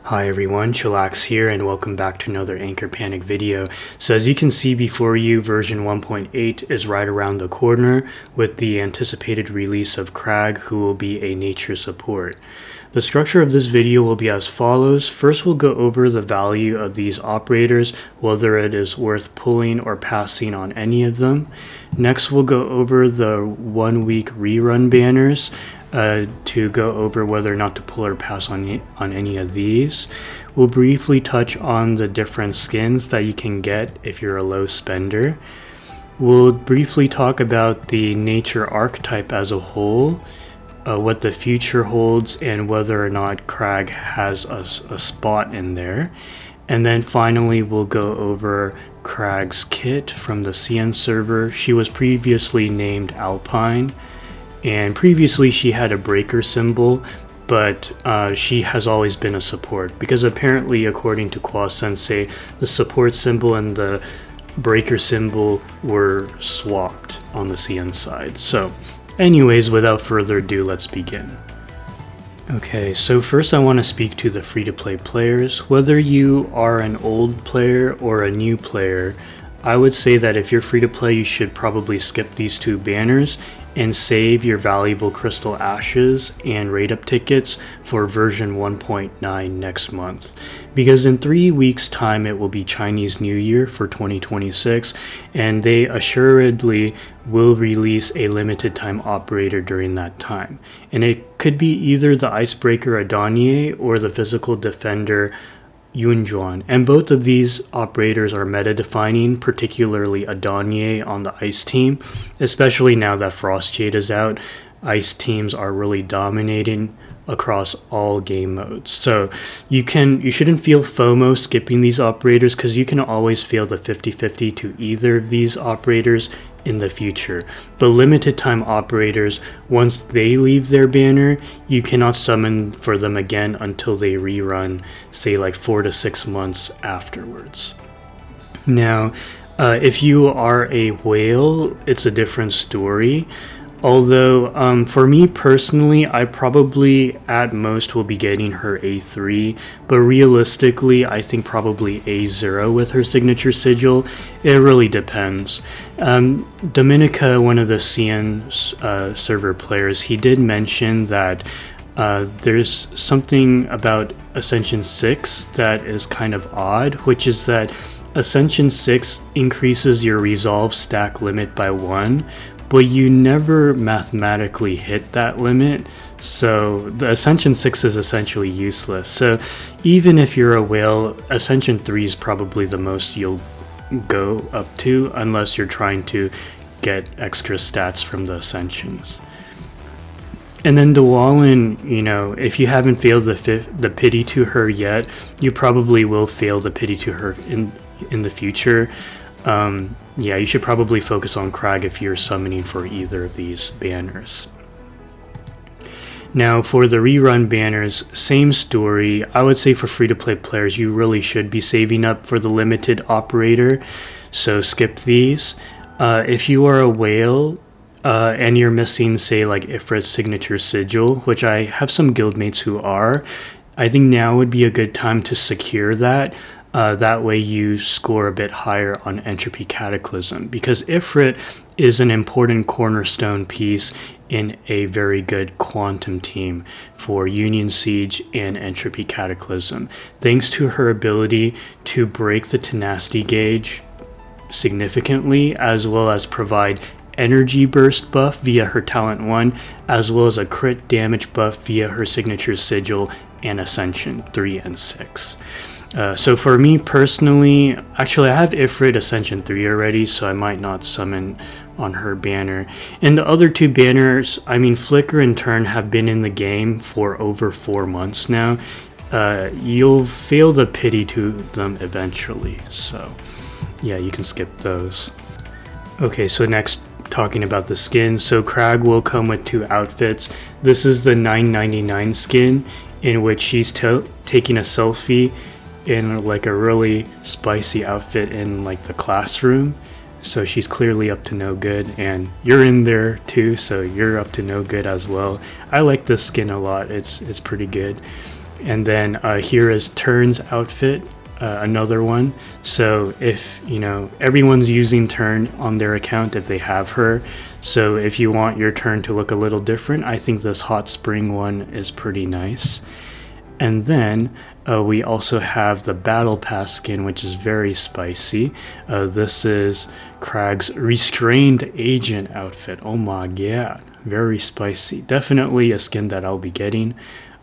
Hi everyone, Chillax here and welcome back to another Anchor Panic video. So as you can see before you, version 1.8 is right around the corner with the anticipated release of Crag, who will be a nature support. The structure of this video will be as follows. First we'll go over the value of these operators, whether it is worth pulling or passing on any of them. Next we'll go over the 1 week rerun banners, to go over whether or not to pull or pass on any of these. We'll briefly touch on the different skins that you can get if you're a low spender. We'll briefly talk about the nature archetype as a whole, what the future holds, and whether or not Crag has a spot in there. And then finally we'll go over Crag's kit from the CN server. She was previously named Alpine, and previously she had a breaker symbol, but she has always been a support because apparently, according to Kwa Sensei, the support symbol and the breaker symbol were swapped on the CN side. So anyways, without further ado, let's begin. Okay, so first I want to speak to the free-to-play players. Whether you are an old player or a new player, I would say that if you're free to play, you should probably skip these two banners and save your valuable crystal ashes and raid up tickets for version 1.9 next month, because in 3 weeks time it will be Chinese New Year for 2026, and they assuredly will release a limited time operator during that time, and it could be either the icebreaker Adonier or the physical defender Yunjuan, and both of these operators are meta defining, particularly Adonier on the ice team, especially now that Frost Jade is out. Ice teams are really dominating across all game modes, so you shouldn't feel FOMO skipping these operators, because you can always feel the 50-50 to either of these operators in the future. But limited time operators, once they leave their banner, you cannot summon for them again until they rerun, say like 4 to 6 months afterwards. Now if you are a whale, it's a different story. Although for me personally, I probably at most will be getting her A3, but realistically I think probably A0 with her signature sigil. It really depends. Dominica, one of the CN server players, he did mention that there's something about Ascension 6 that is kind of odd, which is that Ascension 6 increases your resolve stack limit by 1, but you never mathematically hit that limit, so the Ascension 6 is essentially useless. So even if you're a whale, Ascension 3 is probably the most you'll go up to, unless you're trying to get extra stats from the Ascensions. And then Dawalin, if you haven't failed the pity to her yet, you probably will fail the pity to her in the future. Yeah, you should probably focus on Crag if you're summoning for either of these banners. Now for the rerun banners, same story. I would say for free-to-play players, you really should be saving up for the limited operator, so skip these. If you are a whale and you're missing, say, like Ifrit's signature sigil, which I have some guildmates who are, I think now would be a good time to secure that. That way you score a bit higher on Entropy Cataclysm, because Ifrit is an important cornerstone piece in a very good quantum team for Union Siege and Entropy Cataclysm, thanks to her ability to break the tenacity gauge significantly, as well as provide energy burst buff via her talent 1, as well as a crit damage buff via her signature sigil and Ascension 3 and 6. So for me personally, actually I have Ifrit Ascension 3 already, so I might not summon on her banner. And the other two banners, I mean Flicker and Tern have been in the game for over 4 months now. You'll feel the pity to them eventually, so yeah, you can skip those. Okay, so next, talking about the skin. So Crag will come with 2 outfits. This is the $9.99 skin, in which she's taking a selfie in like a really spicy outfit in like the classroom, so she's clearly up to no good, and you're in there too, so you're up to no good as well. I like this skin a lot. It's pretty good. And then here is Tern's outfit, another one. So if everyone's using Tern on their account if they have her, so if you want your Tern to look a little different, I think this hot spring one is pretty nice. And then we also have the Battle Pass skin, which is very spicy. This is Crag's Restrained Agent outfit. Oh my god, very spicy. Definitely a skin that I'll be getting.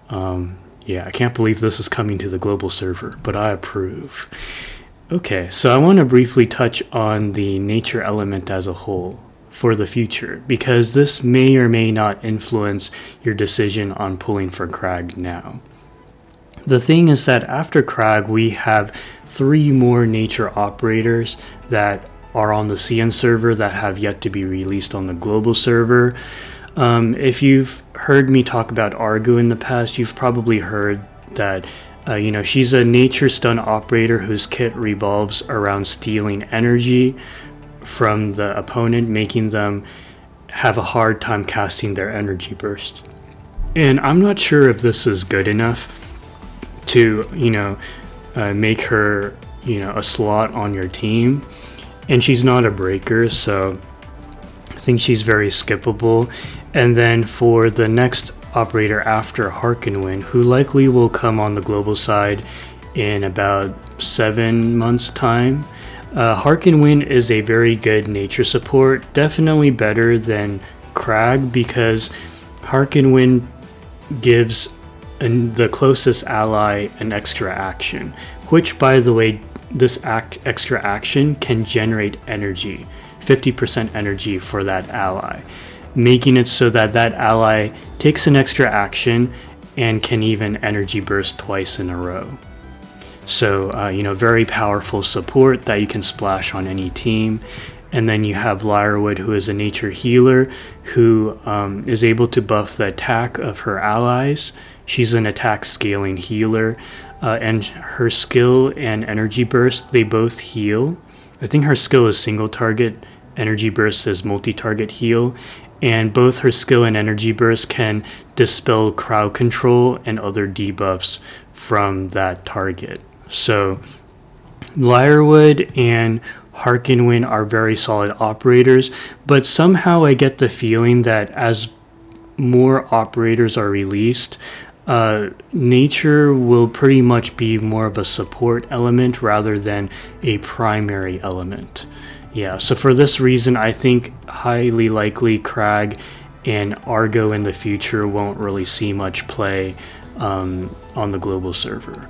Yeah, I can't believe this is coming to the global server, but I approve. Okay, so I want to briefly touch on the nature element as a whole for the future, because this may or may not influence your decision on pulling for Crag now. The thing is that after Crag, we have 3 more nature operators that are on the CN server that have yet to be released on the global server. If you've heard me talk about Argo in the past, you've probably heard that she's a nature stun operator whose kit revolves around stealing energy from the opponent, making them have a hard time casting their energy burst. And I'm not sure if this is good enough to make her a slot on your team, and she's not a breaker, so I think she's very skippable. And then for the next operator after Hearkenwind, who likely will come on the global side in about 7 months time, Hearkenwind is a very good nature support, definitely better than Crag, because Hearkenwind gives the closest ally an extra action, which, by the way, this extra action can generate energy, 50% energy for that ally, making it so that that ally takes an extra action and can even energy burst twice in a row. So very powerful support that you can splash on any team. And then you have Lyrewood, who is a nature healer who is able to buff the attack of her allies. She's an attack scaling healer, and her skill and energy burst, they both heal. I think her skill is single target, energy burst is multi-target heal, and both her skill and energy burst can dispel crowd control and other debuffs from that target. So Lyrewood and Hearkenwind are very solid operators, but somehow I get the feeling that as more operators are released, nature will pretty much be more of a support element rather than a primary element. Yeah, so for this reason, I think highly likely Crag and Argo in the future won't really see much play on the global server.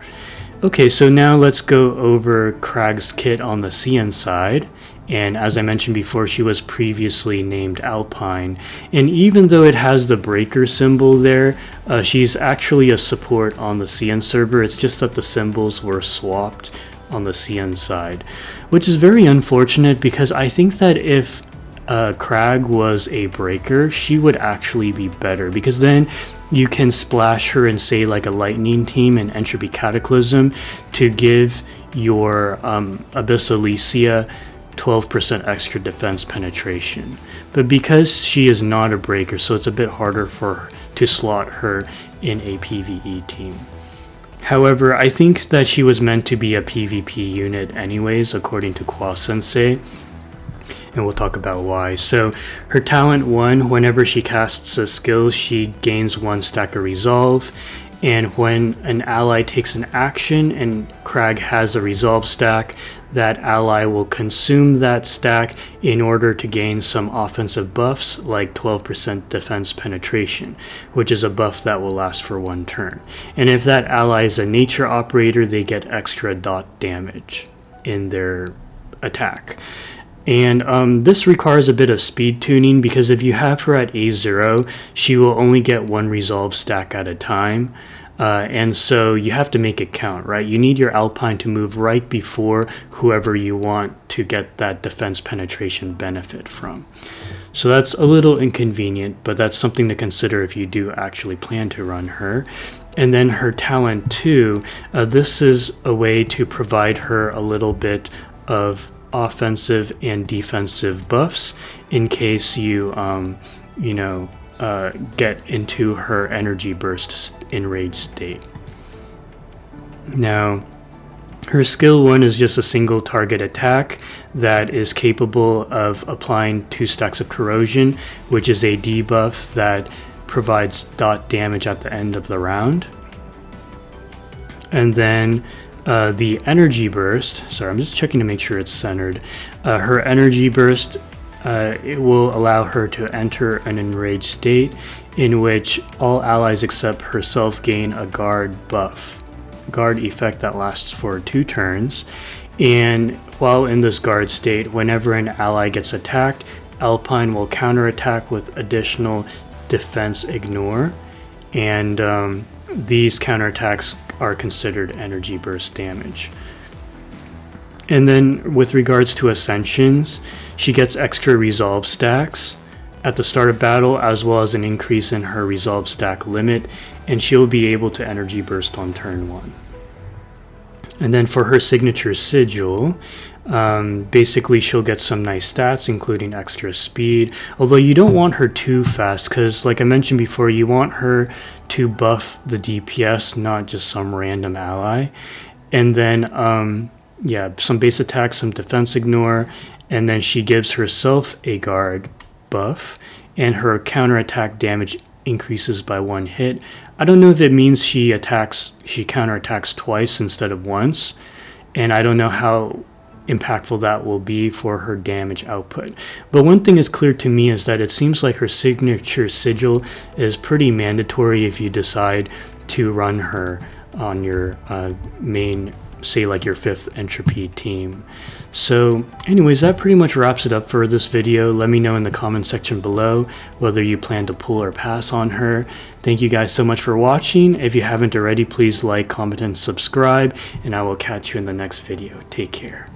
Okay, so now let's go over Crag's kit on the CN side. And as I mentioned before, she was previously named Alpine. And even though it has the breaker symbol there, she's actually a support on the CN server. It's just that the symbols were swapped on the CN side, which is very unfortunate, because I think that if Crag was a breaker, she would actually be better, because then you can splash her in, say, like a lightning team and Entropy Cataclysm to give your Abyssalicia 12% extra defense penetration. But because she is not a breaker, so it's a bit harder for her to slot her in a PvE team. However, I think that she was meant to be a PvP unit anyways, according to Kwa Sensei, and we'll talk about why. So her talent 1, whenever she casts a skill, she gains 1 stack of resolve, and when an ally takes an action and Crag has a resolve stack, that ally will consume that stack in order to gain some offensive buffs like 12% defense penetration, which is a buff that will last for 1 turn. And if that ally is a nature operator, they get extra dot damage in their attack. And this requires a bit of speed tuning, because if you have her at A0, she will only get 1 resolve stack at a time. And so you have to make it count, right? You need your Alpine to move right before whoever you want to get that defense penetration benefit from. So that's a little inconvenient, but that's something to consider if you do actually plan to run her. And then her talent 2, this is a way to provide her a little bit of offensive and defensive buffs in case you get into her energy burst enraged state. Now, her skill 1 is just a single target attack that is capable of applying 2 stacks of corrosion, which is a debuff that provides dot damage at the end of the round. And then the energy burst, sorry, I'm just checking to make sure it's centered. Her energy burst, it will allow her to enter an enraged state in which all allies except herself gain a guard effect that lasts for 2 turns. And while in this guard state, whenever an ally gets attacked, Alpine will counterattack with additional defense ignore, and these counterattacks are considered energy burst damage. And then with regards to ascensions, she gets extra resolve stacks at the start of battle, as well as an increase in her resolve stack limit, and she'll be able to energy burst on turn 1. And then for her signature sigil, basically she'll get some nice stats, including extra speed, although you don't want her too fast, because like I mentioned before, you want her to buff the DPS, not just some random ally. And then yeah, some base attacks, some defense ignore, and then she gives herself a guard buff, and her counterattack damage increases by 1 hit. I don't know if it means she counterattacks twice instead of once, and I don't know how impactful that will be for her damage output. But one thing is clear to me is that it seems like her signature sigil is pretty mandatory if you decide to run her on your main, say like your 5th entropy team. So anyways, that pretty much wraps it up for this video. Let me know in the comment section below whether you plan to pull or pass on her. Thank you guys so much for watching. If you haven't already, please like, comment, and subscribe, and I will catch you in the next video. Take care.